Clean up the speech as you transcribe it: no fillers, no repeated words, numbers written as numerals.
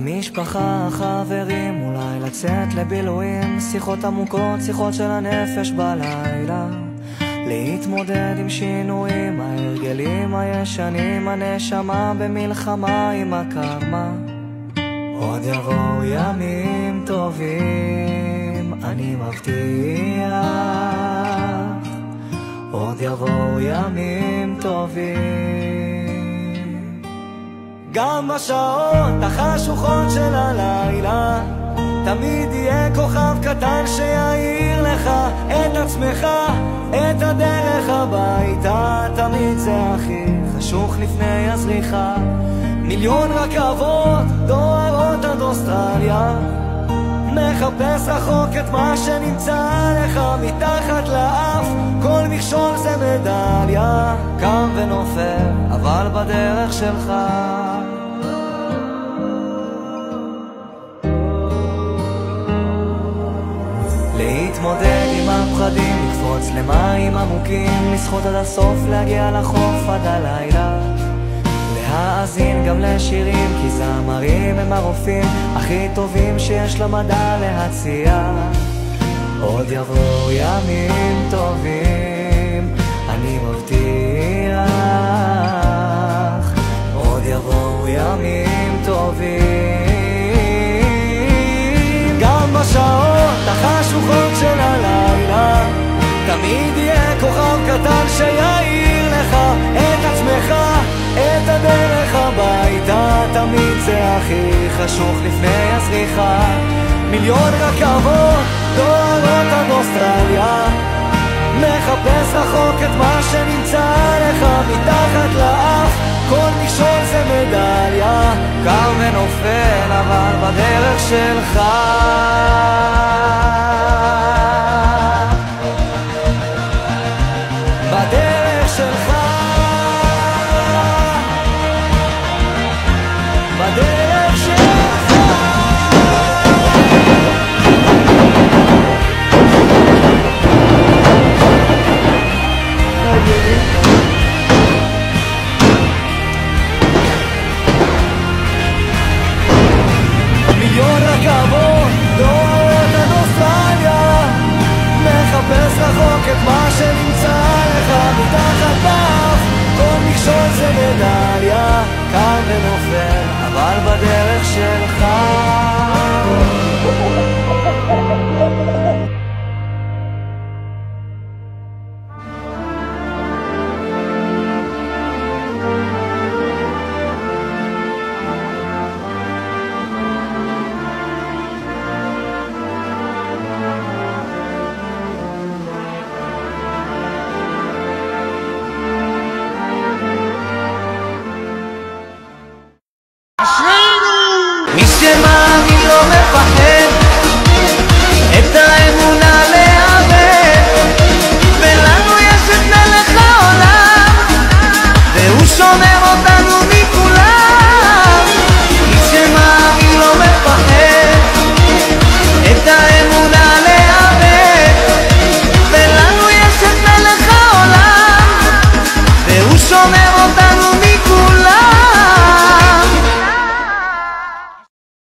המשפחה, החברים, אולי לצאת לבילויים, שיחות עמוקות, שיחות של הנפש בלילה, להתמודד עם שינויים, ההרגלים הישנים, הנשמה במלחמה עם הקרמה. עוד יבואו ימים טובים, אני מבטיח, עוד יבואו ימים טובים. גם בשעות החשוכות של הלילה תמיד יהיה כוכב קטן שיעיר לך את עצמך, את הדרך הביתה. תמיד זה הכי חשוך לפני הזריחה. מיליון רכבות דוהרות עד אוסטרליה, מחפש רחוק את מה שנמצא לך מתחת לאף. כל מכשול זה מדליה, קם ונופל אבל בדרך שלך. להתמודד עם הפחדים, לקפוץ למים עמוקים, לשחות עד הסוף, להגיע לחוף עד הלילה, להאזין גם לשירים, כי זמרים הם הרופאים הכי טובים שיש למדע להציע. עוד יבואו ימים טובים, אני מבטיח, עוד יבואו ימים טובים. גם בשעות החשוכות של הלילה תמיד יהיה כוכב קטן שיעיר לך את עצמך, את הדרך הביתה. תמיד זה הכי חשוך לפני הזריחה. מיליון רכבות דוהרות עד אוסטרליה, מחפש רחוק את מה שנמצא לך מתחת לאף. כל מכשול זה מדליה, קם ונופל אבל בדרך שלך. בדרך שלך, בדרך שלך. מיליון רכבות דוהרות עד אוסטרליה, מחפש רחוק את מה שנמצא לך מתחת לאף. כל מכשול זה מדליה, קם ונופל אבל בדרך שלך. מי שמאמין לא מפחד, את האמונה